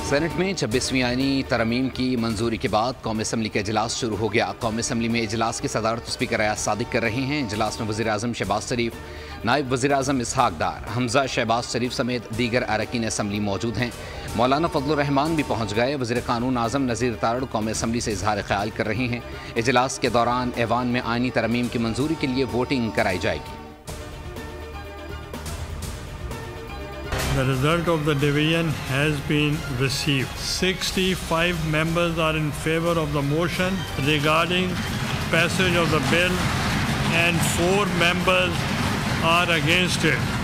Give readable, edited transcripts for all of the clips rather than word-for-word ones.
Senate में 26वीं आईनी तरमीम की मंजूरी के बाद कौमी असम्बली का इजलास शुरू हो गया। कौमी असम्बली में इजलास की सदारत स्पीकर अयाज सादिक कर रहे हैं। इजलास में वज़ीर आज़म शहबाज शरीफ, नायब वज़ीर आज़म इसहाक डार, हमजा शहबाज शरीफ समेत दीगर अरकान असम्बली मौजूद हैं। मौलाना फजलुर रहमान भी पहुँच गए। वज़ीर कानून आज़म नज़ीर तारड़ कौमी असम्बली से इजहार ख्याल कर रहे हैं। इजलास के दौरान ऐवान में आईनी तरमीम की मंजूरी के लिए वोटिंग कराई जाएगी। The result of the division has been received. 65 members are in favor of the motion regarding passage of the bill and 4 members are against it.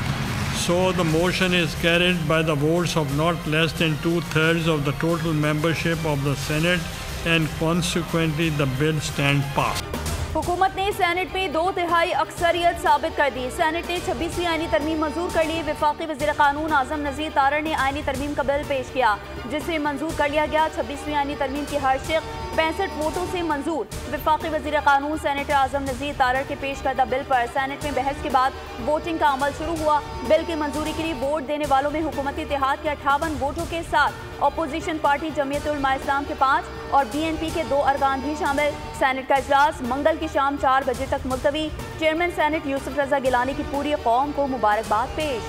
So the motion is carried by the votes of not less than 2/3 of the total membership of the Senate and consequently the bill stands passed. हुकूमत ने senate में 2/3 अक्सरियत साबित कर दी। Senate ने 26वीं आईनी तरमीम मंजूर कर ली। वफाकी वज़ीर कानून आज़म नज़ीर तारड़ ने आईनी तरमीम का बिल पेश किया जिसे मंजूर कर लिया गया। 26वीं आईनी तरमीम की हर शिक 65 वोटों से मंजूर। वफाकी वज़ीर कानून सेनेटर आज़म नज़ीर तारड़ के पेश करदा बिल पर सेनेट में बहस के बाद वोटिंग का अमल शुरू हुआ। बिल की मंजूरी के लिए वोट देने वालों में हुकूमती इत्तेहाद के 58 वोटों के साथ अपोजिशन पार्टी जमीयत उलमा इस्लाम के 5 और BNP के 2 अरकान भी शामिल। सेनेट का इजलास मंगल की शाम 4 बजे तक मुलतवी। चेयरमैन सेनेट यूसुफ रजा गिलानी की पूरी कौम को मुबारकबाद पेश।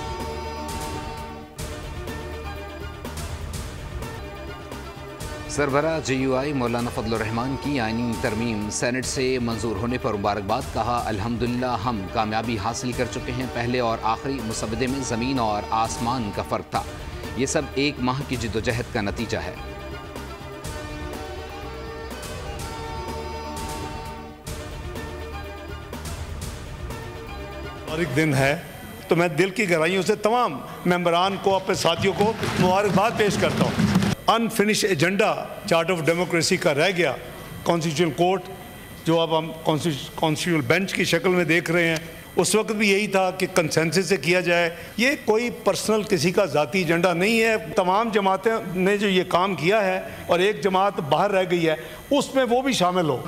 सरबरा JUI मौलाना फजलुर रहमान की आईनी तरमीम सेनेट से मंजूर होने पर मुबारकबाद। कहा, अल्हम्दुलिल्लाह हम कामयाबी हासिल कर चुके हैं। पहले और आखिरी मुसवदे में ज़मीन और आसमान का फ़र्क था। ये सब 1 माह की जिद्दोजहद का नतीजा है। दिन है तो मैं दिल की गहराइयों से तमाम मेंबरान को, अपने साथियों को मुबारकबाद पेश करता हूँ। Unfinished agenda chart of democracy का रह गया। कॉन्स्टिट्यूशनल कोर्ट जो अब हम कॉन्स्टिट्यूशनल बेंच की शक्ल में देख रहे हैं, उस वक्त भी यही था कि कंसेंसस से किया जाए। ये कोई पर्सनल किसी का ज़ाती एजेंडा नहीं है। तमाम जमातें ने जो ये काम किया है और एक जमात बाहर रह गई है, उसमें वो भी शामिल हो।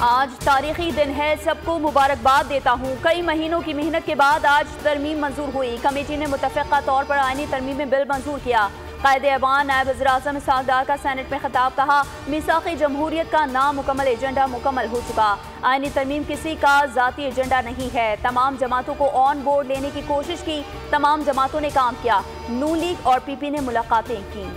आज तारीखी दिन है, सबको मुबारकबाद देता हूँ। कई महीनों की मेहनत के बाद आज तरमीम मंजूर हुई। कमेटी ने मुतफ़िक़ा तौर पर आईनी तरमीम में बिल मंजूर किया। कायदे ऐवान नायब वज़ीर आज़म इसहाक डार का सेनेट में खिताब। कहा, मीसाक़े जमहूरियत का नामुकम्मल एजेंडा मुकम्मल हो चुका। आईनी तरमीम किसी का ज़ाती एजेंडा नहीं है। तमाम जमातों को ऑन बोर्ड लेने की कोशिश की। तमाम जमातों ने काम किया। नून लीग और PP ने मुलाकातें की।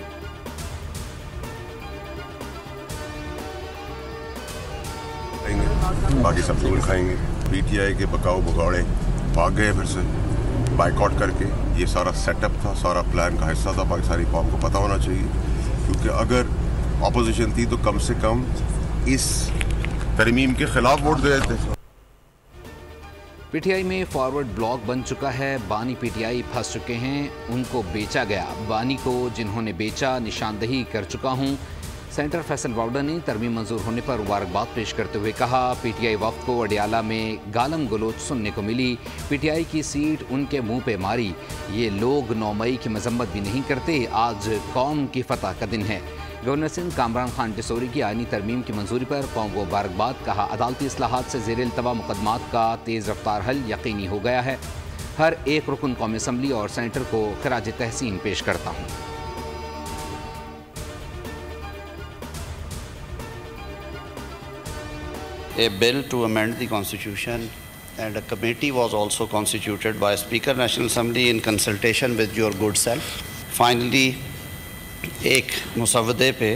बाकी सब लोग खाएंगे। PTI के बकाऊ भगौड़े भाग गए फिर से बाइकआउट करके। ये सारा सेटअप था, सारा प्लान का हिस्सा था। पाकिस्तानी कौम को पता होना चाहिए, क्योंकि अगर अपोजिशन थी तो कम से कम इस तरमीम के खिलाफ वोट दे देते। PTI में फॉरवर्ड ब्लॉक बन चुका है। बानी PTI फंस चुके हैं, उनको बेचा गया। बानी को जिन्होंने बेचा निशानदही कर चुका हूँ। सेनेटर फैसल वाउडर ने तरमीम मंजूर होने पर मुबारकबाद पेश करते हुए कहा, PTI वफ्द को अडियाला में गालम गलोच सुनने को मिली। PTI की सीट उनके मुंह पे मारी। ये लोग 9 मई की मजम्मत भी नहीं करते। आज कौम की फतह का दिन है। गवर्नर सिंध कामरान खान टिसोरी की आईनी तरमीम की मंजूरी पर कौम को मुबारकबाद। कहा, अदालती इस्लाहात से ज़ेर इल्तवा मुकदमात का तेज़ रफ्तार हल यकीनी हो गया है। हर एक रुकन कौमी असम्बली और सेनेटर को खराज तहसीन पेश करता हूँ। A bill to amend the constitution and a committee was also constituted by Speaker National Assembly in consultation with your good self. Finally, एक मुसवदे पे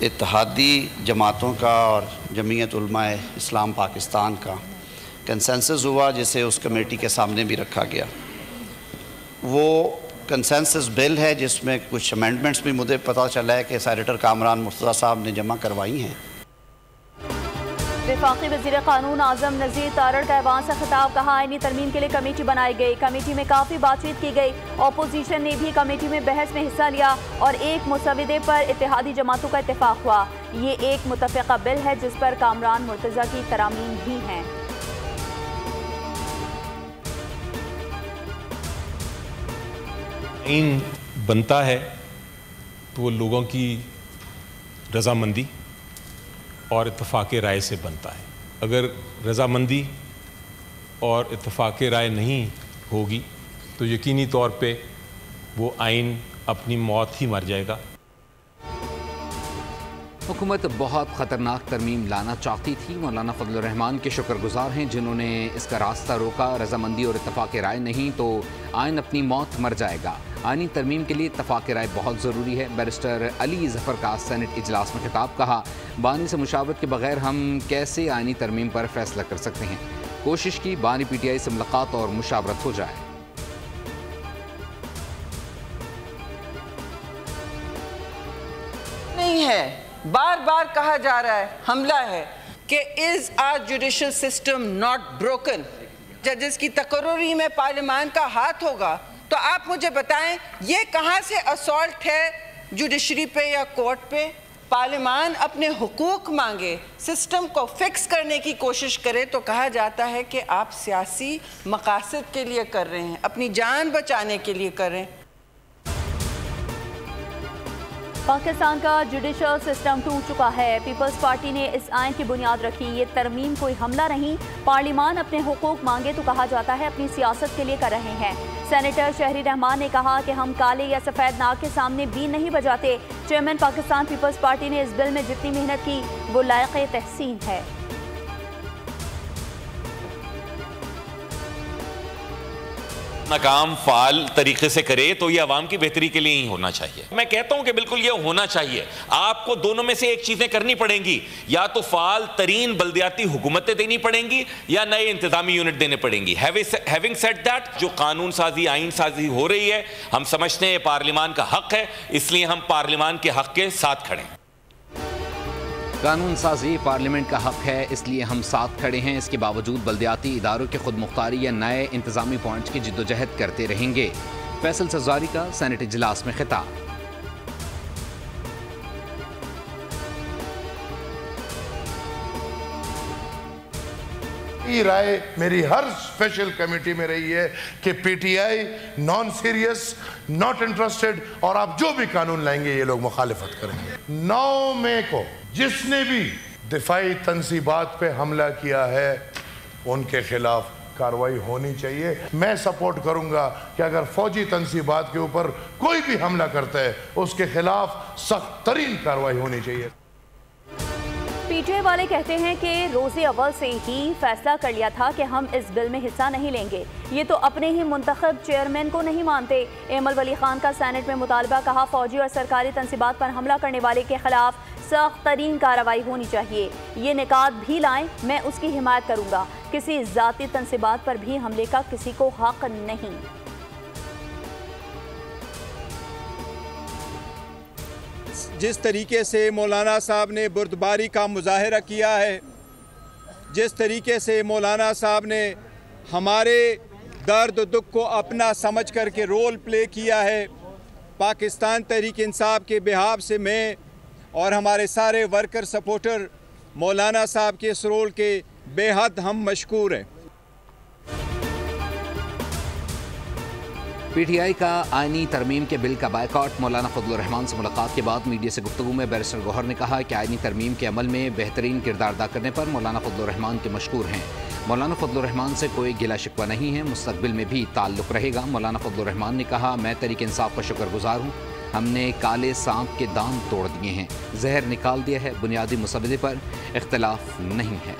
इत्तेहादी जमातों का और जमीयत उलमा इस्लाम पाकिस्तान का कंसेंसस हुआ, जिसे उस कमेटी के सामने भी रखा गया। वो कंसेंसस बिल है जिसमें कुछ अमेंडमेंट्स भी मुझे पता चला है कि सेनेटर कामरान मुर्तज़ा साहब ने जमा करवाई हैं। वफाकी वज़ीर कानून आज़म नज़ीर तारड़ का ऐवान से खिताब। कहा, आईनी तरमीम के लिए कमेटी बनाई गई। कमेटी में काफ़ी बातचीत की गई। अपोजिशन ने भी कमेटी में बहस में हिस्सा लिया और एक मुसवदे पर इत्तेहादी जमातों का इत्तेफाक हुआ। ये एक मुतफ़िक़ा बिल है जिस पर कामरान मुर्तज़ा की तरामीम भी हैं। आईन बनता है तो वो लोगों की रजामंदी और इत्तफाक़ राय से बनता है। अगर रजामंदी और इत्तफाक़ राय नहीं होगी तो यकीनी तौर पे वो आइन अपनी मौत ही मर जाएगा। हुकूमत बहुत ख़तरनाक तरमीम लाना चाहती थी। मौलाना फजलुर रहमान के शुक्रगुजार हैं जिन्होंने इसका रास्ता रोका। रजामंदी और इत्तफाक राय नहीं तो आइन अपनी मौत मर जाएगा। आइनी तरमीम के लिए इत्तफाक राय बहुत ज़रूरी है। बैरिस्टर अली जफ़र का सेनेट इजलास में खिताब। कहा, बानी से मुशावरत के बगैर हम कैसे आइनी तरमीम पर फैसला कर सकते हैं। कोशिश की बानी PTI से मुलाकात और मुशावरत हो जाए। नहीं है, बार बार कहा जा रहा है, हमला है कि is our judicial system not broken. जजेस की तकर्री में पार्लियामान का हाथ होगा तो आप मुझे बताएं ये कहां से असॉल्ट है जुडिशरी पे या कोर्ट पे। पार्लियामान अपने हुकूक मांगे, सिस्टम को फिक्स करने की कोशिश करे तो कहा जाता है कि आप सियासी मकासद के लिए कर रहे हैं, अपनी जान बचाने के लिए कर रहे हैं। पाकिस्तान का जुडिशल सिस्टम टूट चुका है। पीपल्स पार्टी ने इस आइन की बुनियाद रखी। ये तरमीम कोई हमला नहीं। पार्लियामान अपने हुकूक मांगे तो कहा जाता है अपनी सियासत के लिए कर रहे हैं। सेनेटर शहरी रहमान ने कहा कि हम काले या सफ़ेद नाग के सामने बीन नहीं बजाते। चेयरमैन पाकिस्तान पीपल्स पार्टी ने इस बिल में जितनी मेहनत की वो लायक़ तहसीन है। अपना काम फाल तरीके से करे तो ये अवाम की बेहतरी के लिए ही होना चाहिए। मैं कहता हूं कि बिल्कुल ये होना चाहिए। आपको दोनों में से एक चीजें करनी पड़ेंगी, या तो फाल तरीन बल्दियाती हुकूमतें देनी पड़ेंगी या नए इंतजामी यूनिट देने पड़ेंगी। हैविंग सेड दैट, जो कानून साजी आइन साजी हो रही है हम समझते हैं पार्लियामान का हक है, इसलिए हम पार्लियामान के हक के साथ खड़े हैं। कानून साजी पार्लियामेंट का हक है, इसलिए हम साथ खड़े हैं। इसके बावजूद बल्दियाती इदारों के खुद मुख्तारी या नए इंतजामी पॉइंट्स की जिद्दोजहद करते रहेंगे। फैसल सज़ारी का सेनेट इजलास में खिताब। राय मेरी हर स्पेशल कमेटी में रही है कि PTI non serious, not interested, और आप जो भी कानून लाएंगे ये लोग मुखालिफत करेंगे। 9 मई को जिसने भी दिफाई तंसीबात पे हमला किया है उनके खिलाफ कार्रवाई होनी चाहिए। मैं सपोर्ट करूंगा कि अगर फौजी तंसीबात के ऊपर कोई भी हमला करता है उसके खिलाफ सख्त तरीन कार्रवाई होनी चाहिए। PTI वाले कहते हैं कि रोज़े अव्वल से ही फैसला कर लिया था कि हम इस बिल में हिस्सा नहीं लेंगे। ये तो अपने ही मुंतखब चेयरमैन को नहीं मानते। एमल वली खान का सेनेट में मुतालबा। कहा, फौजी और सरकारी तंसीबात पर हमला करने वाले के खिलाफ सख्त तरीन कार्रवाई होनी चाहिए। ये निकात भी लाएं, मैं उसकी हिमायत करूँगा। किसी ज़ाती तंसीबात पर भी हमले का किसी को हक नहीं। जिस तरीके से मौलाना साहब ने बुर्दबारी का मुजाहरा किया है, जिस तरीके से मौलाना साहब ने हमारे दर्द दुख को अपना समझ कर के रोल प्ले किया है, पाकिस्तान तहरीक इंसाफ के बिहाफ से मैं और हमारे सारे वर्कर सपोर्टर मौलाना साहब के इस रोल के बेहद हम मशकूर हैं। PTI का आइनी तरमीम के बिल का बायकॉट। मौलाना फजलुर रहमान से मुलाकात के बाद मीडिया से गुफ्तगू में बैरिस्टर गौहर ने कहा कि आइनी तरमीम के अमल में बेहतरीन किरदार अदा करने पर मौलाना फजलुर रहमान के मशकूर हैं। मौलाना फजलुर रहमान से कोई गिला शिकवा नहीं है, मुस्तकबिल में भी ताल्लुक़ रहेगा। मौलाना फजलुर रहमान ने कहा, मैं तहरीक इंसाफ का शुक्रगुजार हूँ। हमने काले सांप के दांत तोड़ दिए हैं, जहर निकाल दिया है। बुनियादी मसले पर इख्तलाफ नहीं है।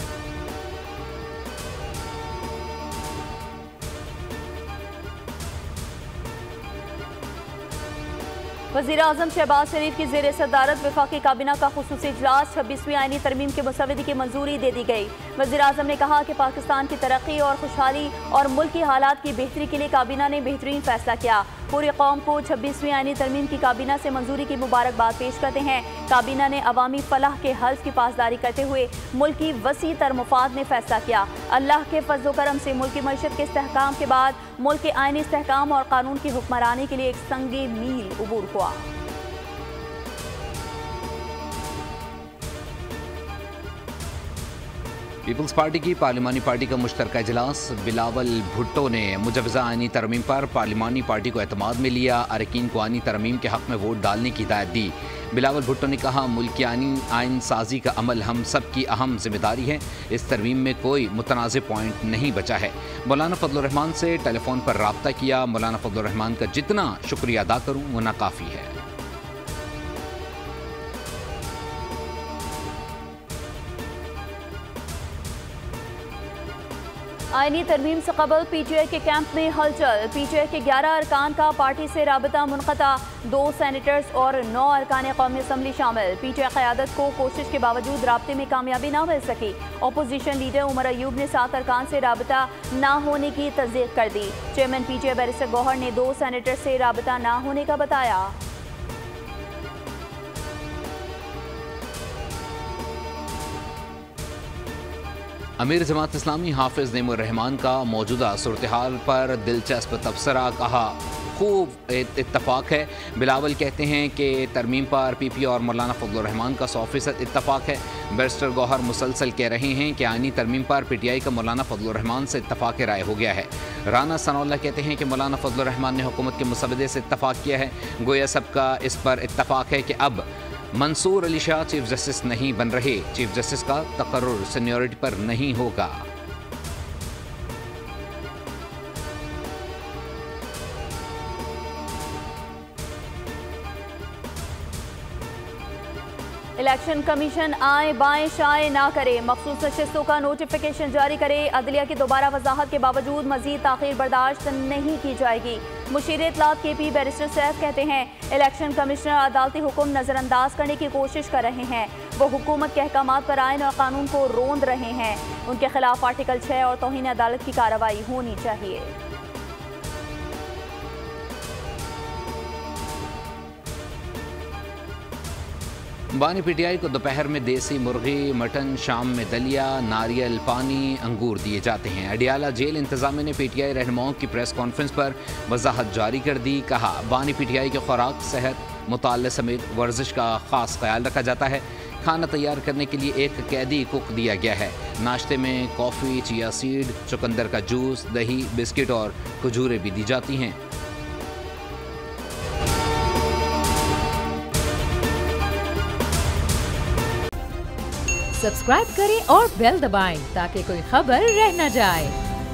वज़ीर-ए-आज़म शहबाज शरीफ की ज़ेर सदारत वफाकी काबीना का खुसूसी इजलास। 26वीं आइनी तरमीम की मुसवदे की मंजूरी दे दी गई। वज़ीर-ए-आज़म ने कहा कि पाकिस्तान की तरक्की और खुशहाली और मुल्क की हालात की बेहतरी के लिए काबीना ने बेहतरीन फैसला किया। पूरी कौम को 26वीं आइनी तरमीम की काबीना से मंजूरी की मुबारकबाद पेश करते हैं। काबीना ने अवामी फलाह के हल्फ की पासदारी करते हुए मुल्क की वसी तर मुफाद में फैसला किया। अल्लाह के फज़्ल करम से मुल्क की मईशत के इस्तेहकाम के बाद मुल्क के आइनी इस्तेहकाम और कानून की हुक्मरानी के लिए एक संगे मील अबूर हुआ। पीपल्स पार्टी की पार्लिमानी पार्टी का मुश्तरका इजलास। बिलावल भुट्टो ने मुजवजा आईनी तरमीम पर पार्लिमानी पार्टी को एतमाद में लिया। अरकान को आईनी तरमीम के हक़ में वोट डालने की हिदायत दी। बिलावल भुट्टो ने कहा, मुल्क की आइन साजी का अमल हम सब की अहम जिम्मेदारी है। इस तरमीम में कोई मुतनाज़ पॉइंट नहीं बचा है। मौलाना फजलुर रहमान से टेलीफोन पर रब्ता किया। मौलाना फजलुर रहमान का जितना शुक्रिया अदा करूँ वो नाकाफ़ी है। आईनी तरमीम से कबल पीटीआई के कैंप में हलचल। पीटीआई के 11 अरकान का पार्टी से राबता मुनक़ता। 2 सेनेटर्स और 9 अरकान कौमी असम्बली शामिल। पीटीआई क़यादत को कोशिश के बावजूद राब्ते में कामयाबी ना मिल सकी। अपोजिशन लीडर उमर अयूब ने 7 अरकान से राबता ना होने की तस्दीक कर दी। चेयरमैन पीटीआई बैरिस्टर गौहर ने 2 सेनेटर्स से राबता ना होने का बताया। अमीर जमात इस्लामी हाफिज नेमुर रहमान का मौजूदा सूरत हाल पर दिलचस्प तबसरा। कहा, खूब इत्तफाक है। बिलावल कहते हैं कि तरमीम पर पीपी और मौलाना फजलुर रहमान का 100% इत्तफाक है। बैरिस्टर गौहर मुसलसल कह रहे हैं कि आईनी तरमीम पर पीटीआई का मौलाना फजलुर रहमान से इत्तफाक राय हो गया है। राना सनाउल्लाह कहते हैं कि मौलाना फजलुर रहमान ने हुकूमत के मुसवदे से इत्तफाक किया है। गोया सबका इस पर इत्तफाक है कि अब मंसूर अली शाह चीफ जस्टिस नहीं बन रहे। चीफ जस्टिस का तकर्रुर सीनियरिटी पर नहीं होगा। इलेक्शन कमीशन आए बाएं शाए ना करे। मखसूस नशिस्तों का नोटिफिकेशन जारी करे। अदलिया की दोबारा वजाहत के बावजूद मजीद ताखीर बर्दाश्त नहीं की जाएगी। मुशीर इत्तलात KP बैरिस्टर सैफ कहते हैं, इलेक्शन कमिश्नर अदालती हुक्म नज़रअंदाज करने की कोशिश कर रहे हैं। वो हुकूमत के अहकामात पर आइन और कानून को रोंद रहे हैं। उनके खिलाफ आर्टिकल 6 और तौहीन अदालत की कार्रवाई होनी चाहिए। बानी पीटीआई को दोपहर में देसी मुर्गी, मटन, शाम में दलिया, नारियल पानी, अंगूर दिए जाते हैं। अडियाला जेल इंतजामिया ने पीटीआई रहनुमाओं की प्रेस कॉन्फ्रेंस पर वजाहत जारी कर दी। कहा, बानी पीटीआई की खुराक, सेहत, मुताले समेत वर्जिश का खास ख्याल रखा जाता है। खाना तैयार करने के लिए एक कैदी कुक दिया गया है। नाश्ते में कॉफ़ी, चिया सीड, चुकंदर का जूस, दही, बिस्किट और खजूरें भी दी जाती हैं। सब्सक्राइब करें और बेल दबाएं ताकि कोई खबर रह न जाए।